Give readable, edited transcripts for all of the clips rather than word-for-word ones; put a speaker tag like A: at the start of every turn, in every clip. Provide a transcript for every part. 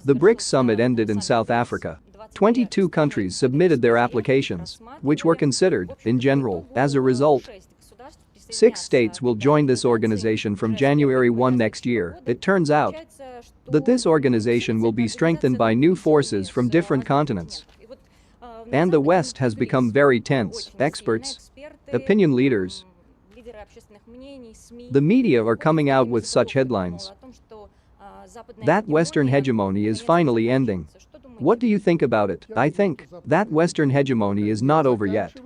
A: The BRICS summit ended in South Africa. 22 countries submitted their applications, which were considered, in general. As a result, 6 states will join this organization from January 1 next year. It turns out that this organization will be strengthened by new forces from different continents. And the West has become very tense. Experts, opinion leaders, the media are coming out with such headlines that Western hegemony is finally ending. What do you think about it? I think that Western hegemony is not over yet.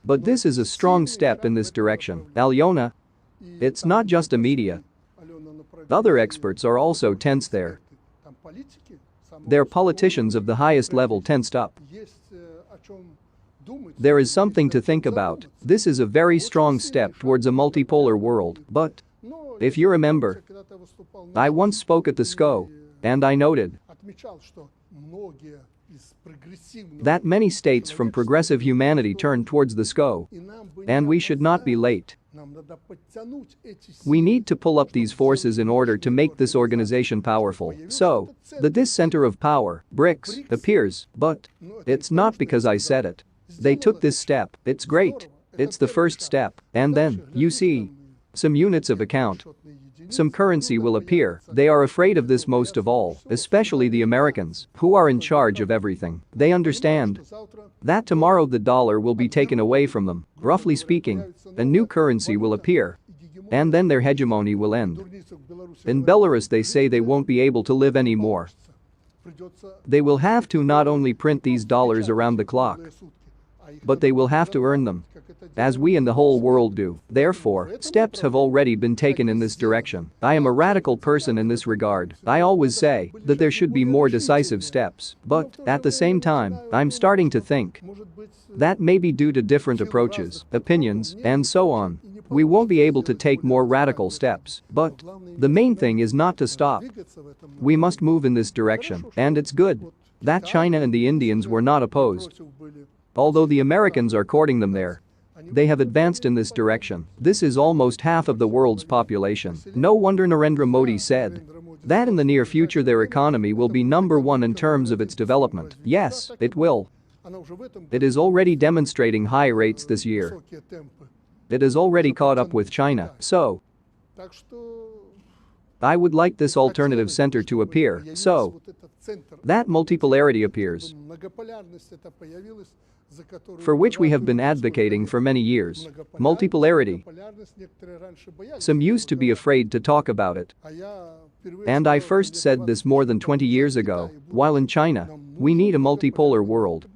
A: But this is a strong step in this direction. Alyona, it's not just a media. Other experts are also tense there. Their politicians of the highest level tensed up. There is something to think about. This is a very strong step towards a multipolar world, but if you remember, I once spoke at the SCO, and I noted that many states from progressive humanity turn towards the SCO, and we should not be late. We need to pull up these forces in order to make this organization powerful. So, that this center of power, BRICS, appears, but it's not because I said it. They took this step, it's great. It's the first step, and then, you see, some units of account. Some currency will appear. They are afraid of this most of all, especially the Americans, who are in charge of everything. They understand that tomorrow the dollar will be taken away from them. Roughly speaking, a new currency will appear. And then their hegemony will end. In Belarus they say they won't be able to live anymore. They will have to not only print these dollars around the clock, but they will have to earn them, as we in the whole world do. Therefore, steps have already been taken in this direction. I am a radical person in this regard. I always say that there should be more decisive steps, but at the same time, I'm starting to think that maybe due to different approaches, opinions, and so on, we won't be able to take more radical steps, but the main thing is not to stop. We must move in this direction, and it's good that China and the Indians were not opposed. Although the Americans are courting them there, they have advanced in this direction. This is almost half of the world's population. No wonder Narendra Modi said that in the near future their economy will be number 1 in terms of its development. Yes, it will. It is already demonstrating high rates this year. It has already caught up with China, so I would like this alternative center to appear, so that multipolarity appears, for which we have been advocating for many years. Multipolarity. Some used to be afraid to talk about it. And I first said this more than 20 years ago, while in China, we need a multipolar world.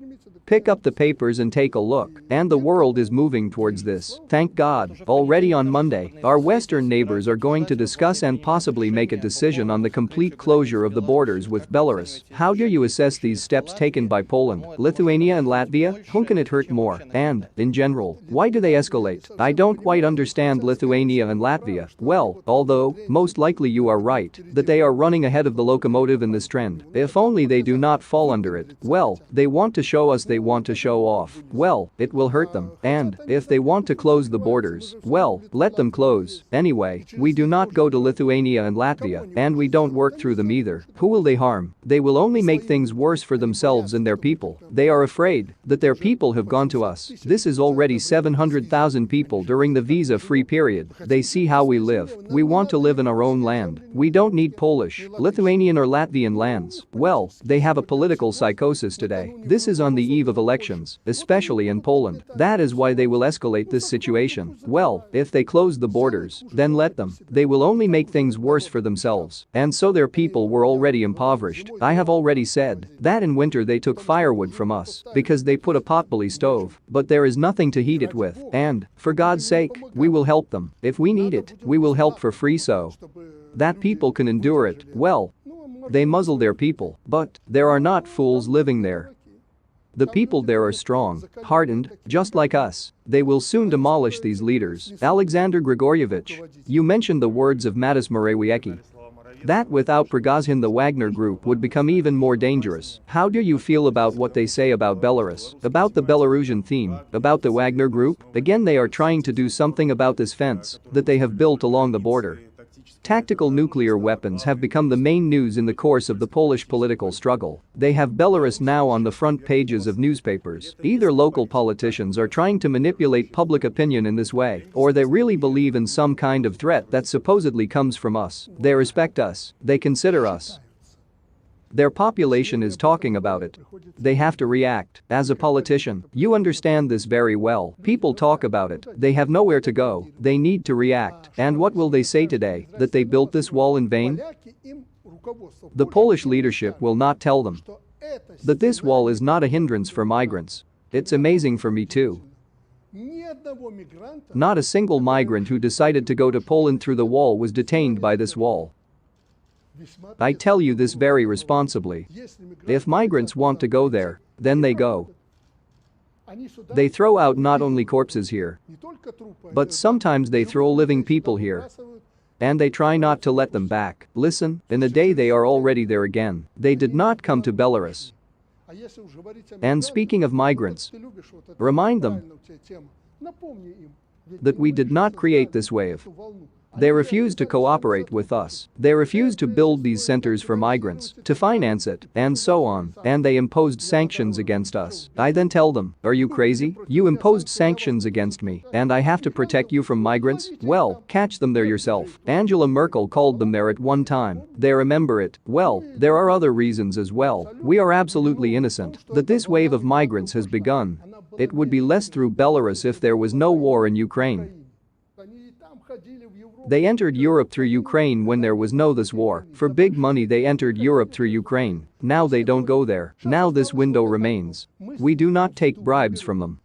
A: Pick up the papers and take a look, and the world is moving towards this. Thank God, already on Monday, our Western neighbors are going to discuss and possibly make a decision on the complete closure of the borders with Belarus. How do you assess these steps taken by Poland, Lithuania and Latvia? Whom can it hurt more? And, in general, why do they escalate? I don't quite understand Lithuania and Latvia. Well, although, most likely you are right, that they are running ahead of the locomotive in this trend. If only they do not fall under it. Well, they want to show us they want to show off. Well, it will hurt them. And, if they want to close the borders, well, let them close. Anyway, we do not go to Lithuania and Latvia, and we don't work through them either. Who will they harm? They will only make things worse for themselves and their people. They are afraid that their people have gone to us. This is already 700,000 people during the visa-free period. They see how we live. We want to live in our own land. We don't need Polish, Lithuanian or Latvian lands. Well, they have a political psychosis today. This is on the eve of elections, especially in Poland. That is why they will escalate this situation. Well, if they close the borders, then let them. They will only make things worse for themselves. And so their people were already impoverished. I have already said that in winter they took firewood from us because they put a potbelly stove, but there is nothing to heat it with. And, for God's sake, we will help them. If we need it, we will help for free so that people can endure it. Well, they muzzle their people, but there are not fools living there. The people there are strong, hardened, just like us. They will soon demolish these leaders. Alexander Grigoryevich, you mentioned the words of Mateusz Morawiecki. That without Prigozhin the Wagner group would become even more dangerous. How do you feel about what they say about Belarus, about the Belarusian theme, about the Wagner group? Again, they are trying to do something about this fence that they have built along the border. Tactical nuclear weapons have become the main news in the course of the Polish political struggle. They have Belarus now on the front pages of newspapers. Either local politicians are trying to manipulate public opinion in this way, or they really believe in some kind of threat that supposedly comes from us. They respect us. They consider us. Their population is talking about it. They have to react. As a politician, you understand this very well. People talk about it. They have nowhere to go. They need to react. And what will they say today? That they built this wall in vain? The Polish leadership will not tell them that this wall is not a hindrance for migrants. It's amazing for me too. Not a single migrant who decided to go to Poland through the wall was detained by this wall. I tell you this very responsibly. If migrants want to go there, then they go. They throw out not only corpses here, but sometimes they throw living people here. And they try not to let them back. Listen, in a day they are already there again. They did not come to Belarus. And speaking of migrants, remind them that we did not create this wave. They refused to cooperate with us. They refused to build these centers for migrants, to finance it, and so on, and they imposed sanctions against us. I then tell them, are you crazy? You imposed sanctions against me, and I have to protect you from migrants? Well, catch them there yourself. Angela Merkel called them there at one time. They remember it. Well, there are other reasons as well. We are absolutely innocent that this wave of migrants has begun. It would be less through Belarus if there was no war in Ukraine. They entered Europe through Ukraine when there was no this war. For big money they entered Europe through Ukraine. Now they don't go there. Now this window remains. We do not take bribes from them.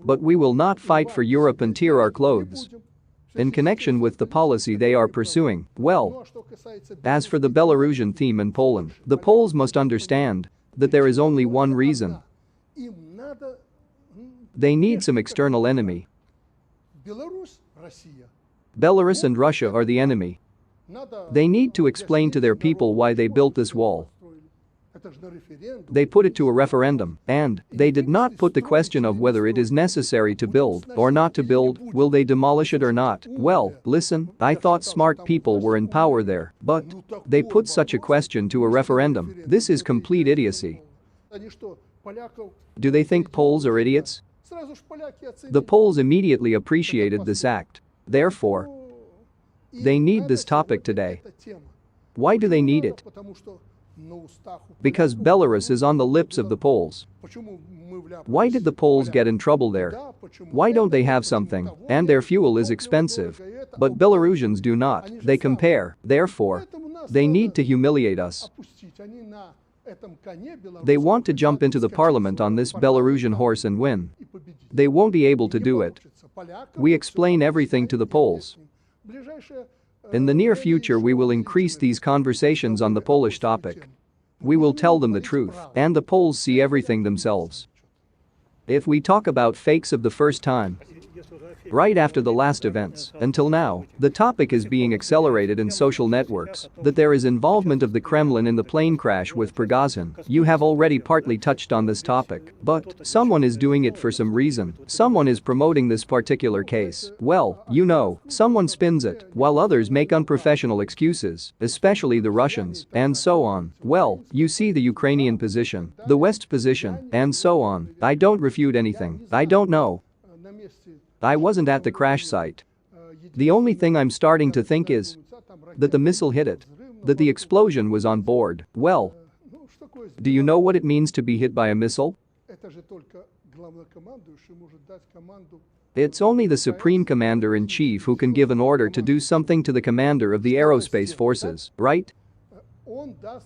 A: But we will not fight for Europe and tear our clothes. In connection with the policy they are pursuing, well, as for the Belarusian theme in Poland, the Poles must understand that there is only one reason. They need some external enemy. Belarus and Russia are the enemy. They need to explain to their people why they built this wall. They put it to a referendum, and they did not put the question of whether it is necessary to build or not to build, will they demolish it or not. Well, listen, I thought smart people were in power there, but they put such a question to a referendum. This is complete idiocy. Do they think Poles are idiots? The Poles immediately appreciated this act. Therefore, they need this topic today. Why do they need it? Because Belarus is on the lips of the Poles. Why did the Poles get in trouble there? Why don't they have something? And their fuel is expensive. But Belarusians do not. They compare. Therefore, they need to humiliate us. They want to jump into the parliament on this Belarusian horse and win. They won't be able to do it. We explain everything to the Poles. In the near future we will increase these conversations on the Polish topic. We will tell them the truth, and the Poles see everything themselves. If we talk about fakes of the first time, right after the last events, until now, the topic is being accelerated in social networks, that there is involvement of the Kremlin in the plane crash with Prigozhin. You have already partly touched on this topic, but someone is doing it for some reason. Someone is promoting this particular case. Well, you know, someone spins it, while others make unprofessional excuses, especially the Russians, and so on. Well, you see the Ukrainian position, the West's position, and so on. I don't refute anything. I don't know. I wasn't at the crash site. The only thing I'm starting to think is that the missile hit it, that the explosion was on board. Well, do you know what it means to be hit by a missile? It's only the Supreme Commander-in-Chief who can give an order to do something to the commander of the aerospace forces, right?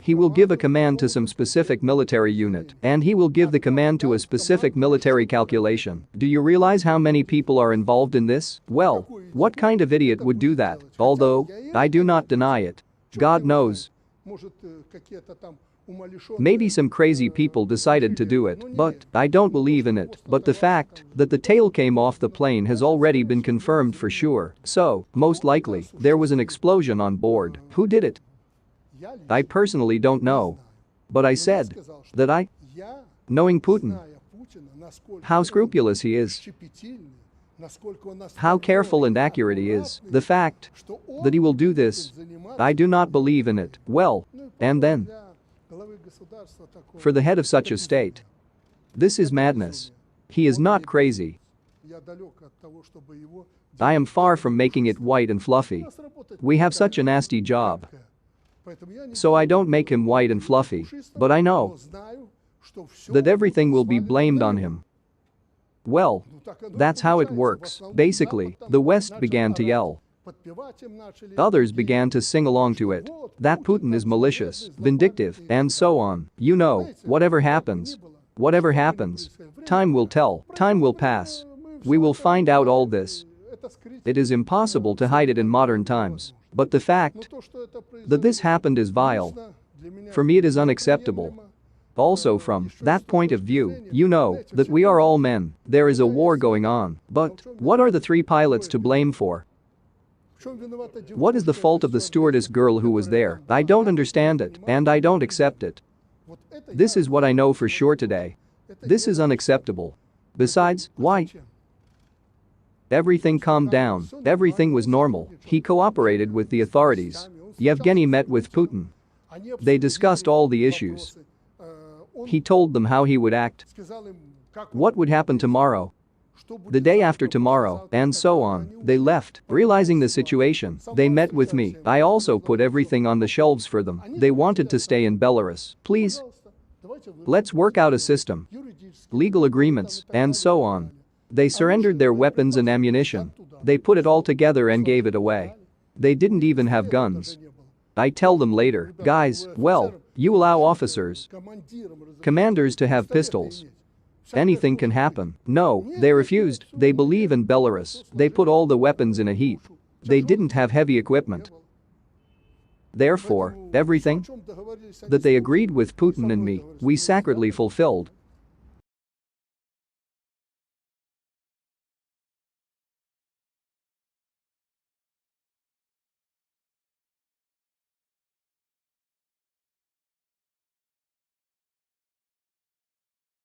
A: He will give a command to some specific military unit, and he will give the command to a specific military calculation. Do you realize how many people are involved in this? Well, what kind of idiot would do that? Although, I do not deny it. God knows. Maybe some crazy people decided to do it, but I don't believe in it. But the fact that the tail came off the plane has already been confirmed for sure. So, most likely, there was an explosion on board. Who did it? I personally don't know. But I said that knowing Putin, how scrupulous he is, How careful and accurate he is. The fact that he will do this, I do not believe in it. Well, and then, for the head of such a state, this is madness. He is not crazy. I am far from making it white and fluffy. We have such a nasty job. So I don't make him white and fluffy, but I know that everything will be blamed on him. Well, that's how it works. Basically, the West began to yell. Others began to sing along to it. That Putin is malicious, vindictive, and so on. You know, whatever happens, time will tell, time will pass. We will find out all this. It is impossible to hide it in modern times. But the fact that this happened is vile. For me it is unacceptable. Also from that point of view, you know that we are all men, there is a war going on, but what are the three pilots to blame for? What is the fault of the stewardess girl who was there? I don't understand it, and I don't accept it. This is what I know for sure today. This is unacceptable. Besides, why? Everything calmed down, everything was normal, he cooperated with the authorities. Yevgeny met with Putin. They discussed all the issues. He told them how he would act, what would happen tomorrow, the day after tomorrow, and so on. They left, realizing the situation. They met with me. I also put everything on the shelves for them. They wanted to stay in Belarus. Please, let's work out a system, legal agreements, and so on. They surrendered their weapons and ammunition. They put it all together and gave it away. They didn't even have guns. I tell them later, guys, well, you allow officers, commanders to have pistols. Anything can happen. No, they refused. They believe in Belarus. They put all the weapons in a heap. They didn't have heavy equipment. Therefore, everything that they agreed with Putin and me, we sacredly fulfilled.